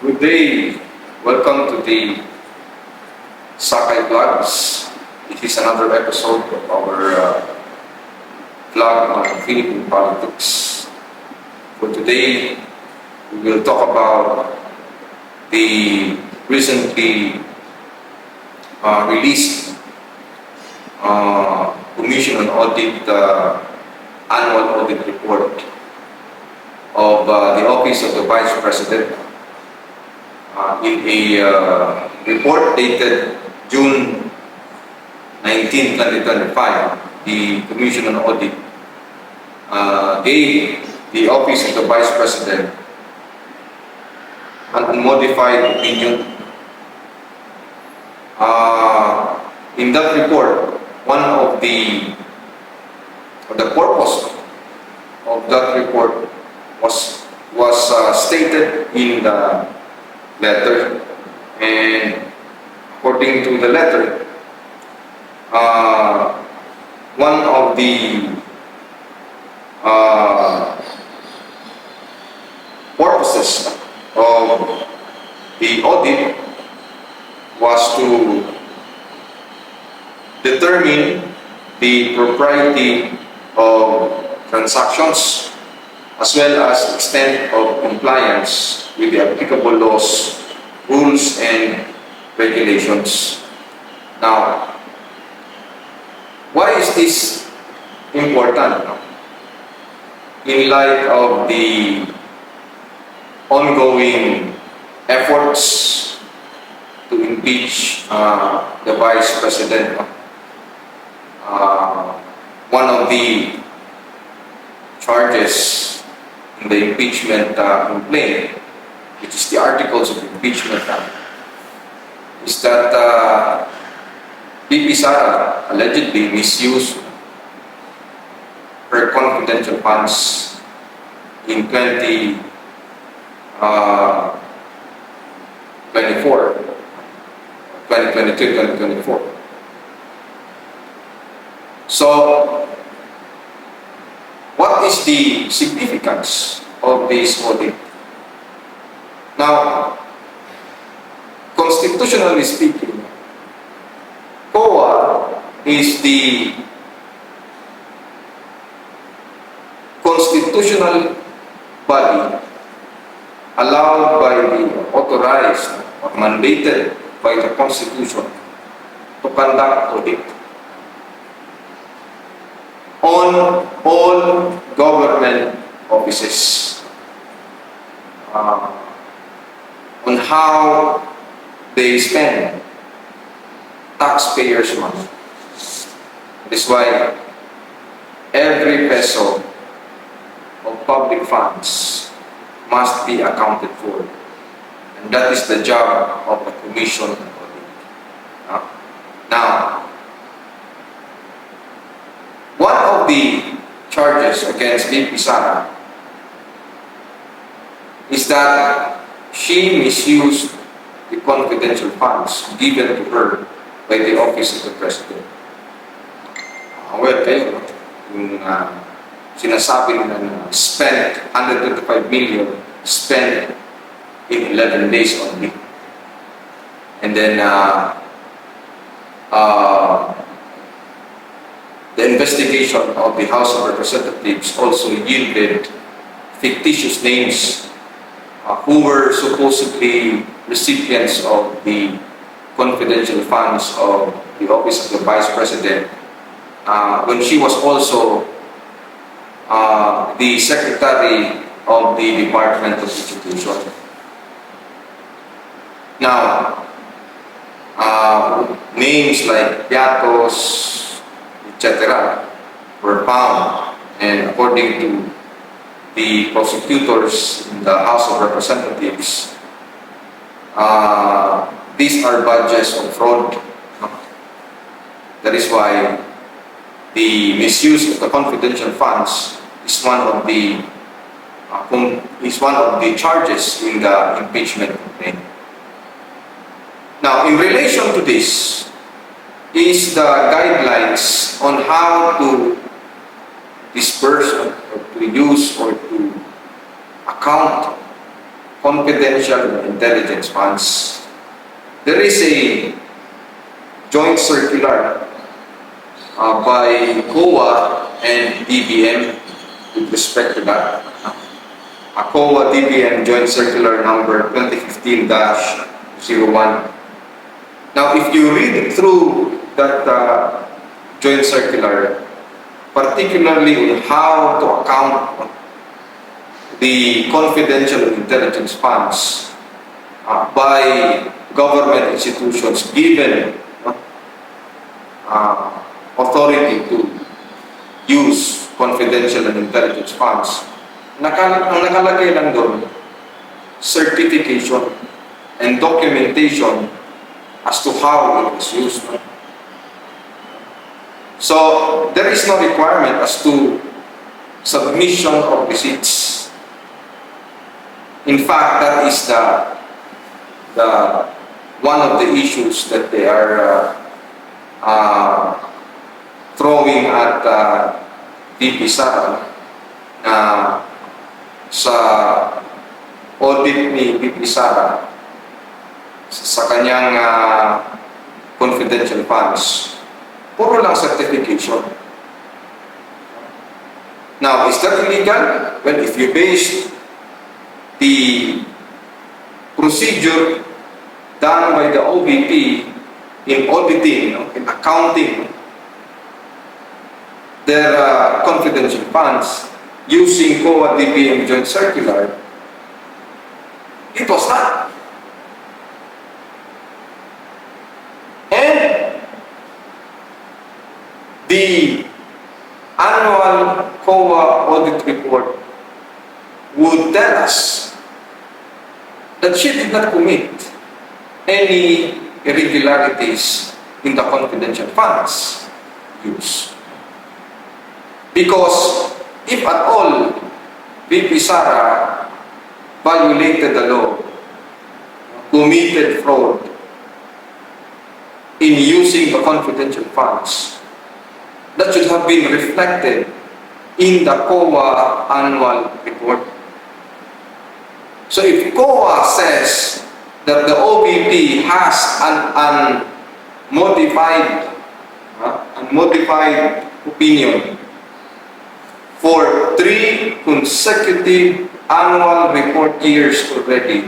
Good day. Welcome to the Sakay Vlogs. This is another episode of our vlog on Philippine politics. For today, we will talk about the recently released Commission on Audit annual audit report of the Office of the Vice President. In a report dated June 19, 2025, the Commission on Audit gave the Office of the Vice President an unmodified opinion. In that report, one of the purpose of that report was stated in the letter, and according to the letter, one of the purposes of the audit was to determine the propriety of transactions as well as extent of compliance with the applicable laws, rules, and regulations. Now, why is this important? In light of the ongoing efforts to impeach the Vice President, one of the charges in the impeachment complaint, which is the Articles of Impeachment, is that VP SARA allegedly misused her confidential funds in 2022-2024. So, what is the significance of this audit? Now, constitutionally speaking, COA is the constitutional body allowed by the authorized or mandated by the Constitution to conduct audit on all government offices, on how they spend taxpayers' money. That's why every peso of public funds must be accounted for, and that is the job of the Commission on Audit. Now, one of the charges against VP SARA is that she misused the confidential funds given to her by the Office of the President. Well, kayo, yung sinasabi nila na spent 125 million spent in 11 days only. And then the investigation of the House of Representatives also yielded fictitious names who were supposedly recipients of the confidential funds of the Office of the Vice President when she was also the Secretary of the Department of Institution. Now, names like Piatos, etc. were found, and according to the prosecutors in the House of Representatives, these are badges of fraud. That is why the misuse of the confidential funds is one of the charges in the impeachment complaint. Now, in relation to this is the guidelines on how to disperse or to use or to account confidential intelligence funds. There is a joint circular by COA and DBM with respect to that. A COA DBM joint circular number 2015-01. Now, if you read through that joint circular, particularly on how to account the confidential intelligence funds by government institutions given authority to use confidential and intelligence funds, ang nakalagay lang doon, certification and documentation as to how it is used. So, there is no requirement as to submission of receipts. In fact, that is one of the issues that they are throwing at VP SARA sa audit ni VP SARA sa kanyang confidential funds. Puro lang certification. Now, is that illegal? Well, if you base the procedure done by the OVP in auditing, in accounting their confidential funds using COA DBM joint circular, it was not. And the annual COA audit report would tell us that she did not commit any irregularities in the confidential funds use. Because if at all VP SARA violated the law, committed fraud in using the confidential funds, that should have been reflected in the COA annual report. So if COA says that the OVP has an unmodified opinion for 3 consecutive annual report years already,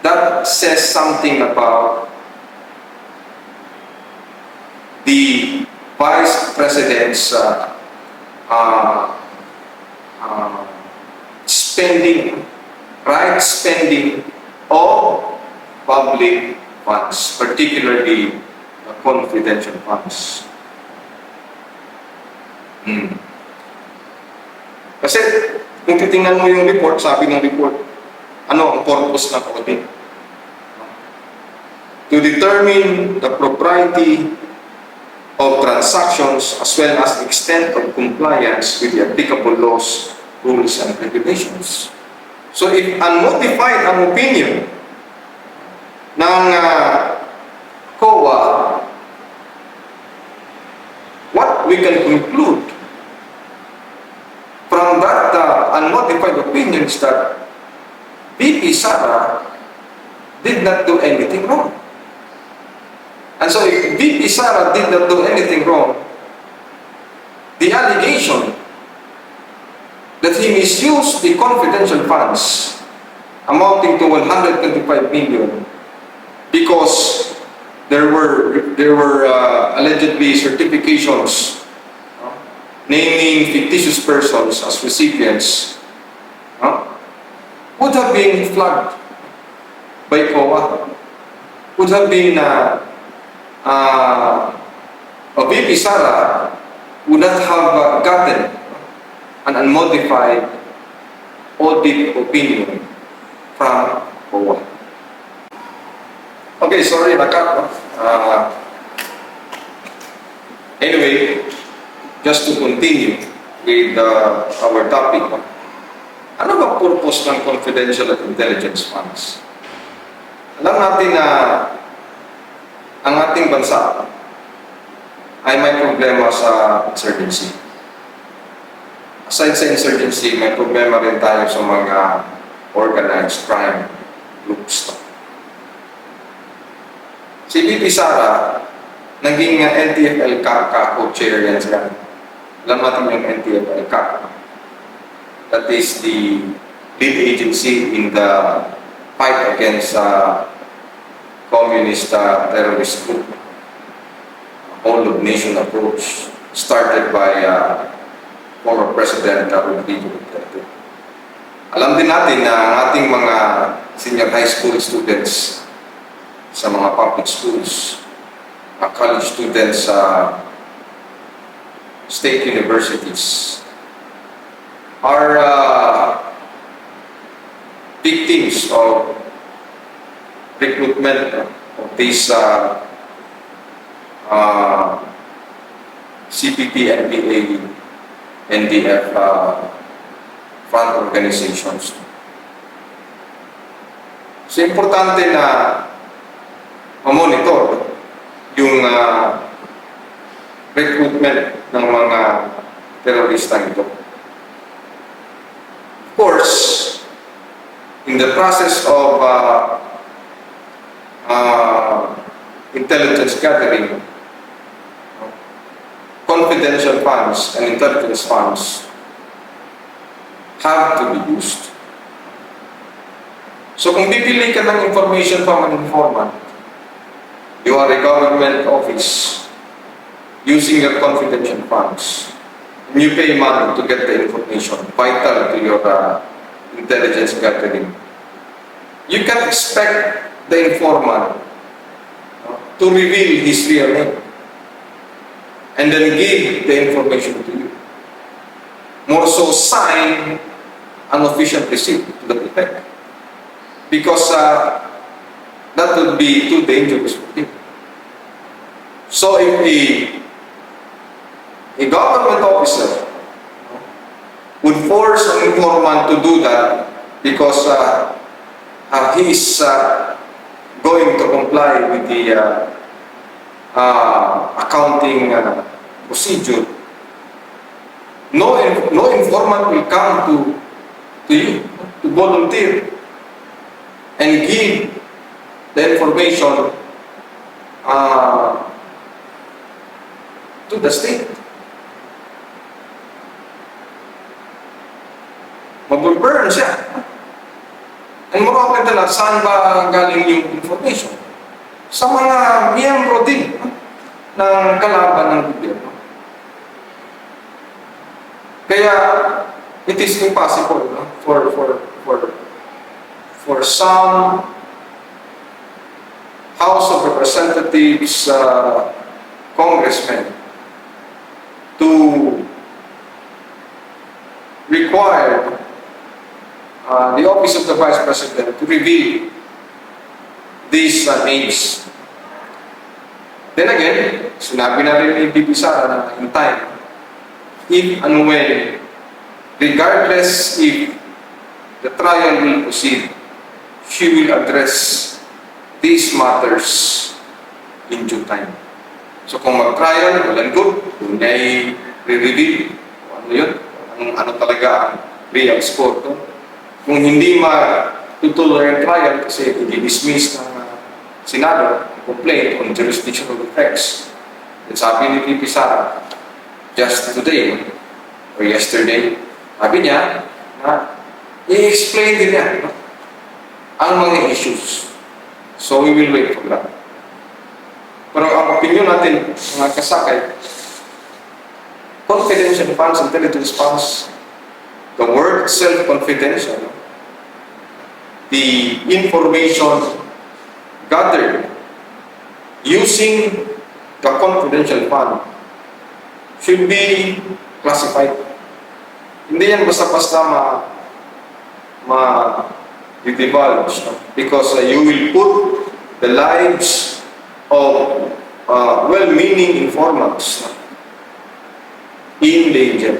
that says something about the Vice President's spending of public funds, particularly confidential funds. Kasi kung titingnan mo yung report, sabi ng report, ano ang purpose ng audit? To determine the propriety of transactions as well as the extent of compliance with the applicable laws, rules, and regulations. So if unmodified ang opinion ng COA, what we can conclude from that unmodified opinion is that VP SARA did not do anything wrong. And so if VP SARA did not do anything wrong, the allegation that he misused the confidential funds amounting to 125 million because there were allegedly certifications naming fictitious persons as recipients would have been flagged by COA, would have been VP SARA would not have gotten an unmodified audit opinion from COA. Okay, sorry, nakat. Anyway, just to continue with our topic, ano ba purpose ng confidential and intelligence funds? Alam natin na ang ating bansa ay may problema sa insurgency. Aside sa insurgency, may problema rin tayo sa mga organized crime groups. Si VP SARA, naging NTF-LCAC co-chair yan sila. Alam natin yung NTF-LCAC. That is the lead agency in the fight against communist terrorist group. Whole of nation approach started by former President Rodrigo Duterte. Alam din natin na ang ating mga senior high school students sa mga public schools, college students sa state universities are victims of recruitment of these CPP, NPA, NDF front organizations. So, importante na ma-monitor yung recruitment ng mga terorista nito. Of course, in the process of intelligence gathering, confidential funds and intelligence funds have to be used. So kung bibili ka ng information from an informant, you are a government office using your confidential funds, and you pay money to get the information vital to your intelligence gathering. You can expect the informant to reveal his real name and then give the information to you. More so, sign an official receipt to that effect. Because that would be too dangerous for him. So if a government officer would force an informant to do that because he is going to comply with the accounting procedure, no informant will come to you to volunteer and give the information to the state. Mag-burn siya. And more often than not, saan ba galing yung information? Sa mga miyembro din ng kalaban ng gobyerno. Kaya, it is impossible for some House of Representatives congressmen to require the Office of the Vice President to reveal these names. Then again, sinabi na rin ni VP SARA na in time, if and when, regardless if the trial will proceed, she will address these matters in due time. So kung mag-trial, walang good, kung niya i-reveal, ano yun, ano talaga ang real score to. Kung hindi matutuloy ang trial kasi i-dismiss ng Senado ang complaint on jurisdictional defects, at sabi ni VP SARA, just today or yesterday, sabi niya na i-explain din niya ang mga issues. So we will wait for that. Pero ang opinion natin, mga kasakay, confidential funds, intelligence funds, the word itself confidential, the information gathered using the confidential fund should be classified. Hindi yan basta-basta divulge, because you will put the lives of well-meaning informants in danger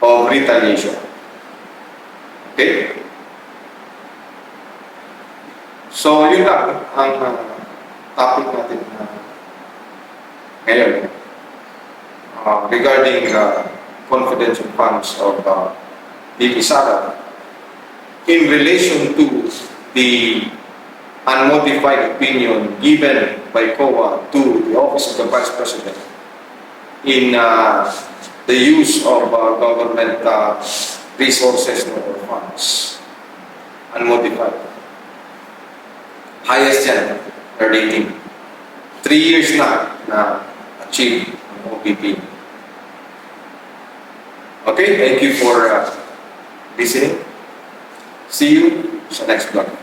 of retaliation. Okay? So, yun lang ang topic natin ngayon regarding confidential funds of VP SARA in relation to the unmodified opinion given by COA to the Office of the Vice President in the use of government resources or funds, unmodified. Highest yan, na rating. 3 years na achieve ang OPP. Okay, thank you for listening. See you sa next vlog.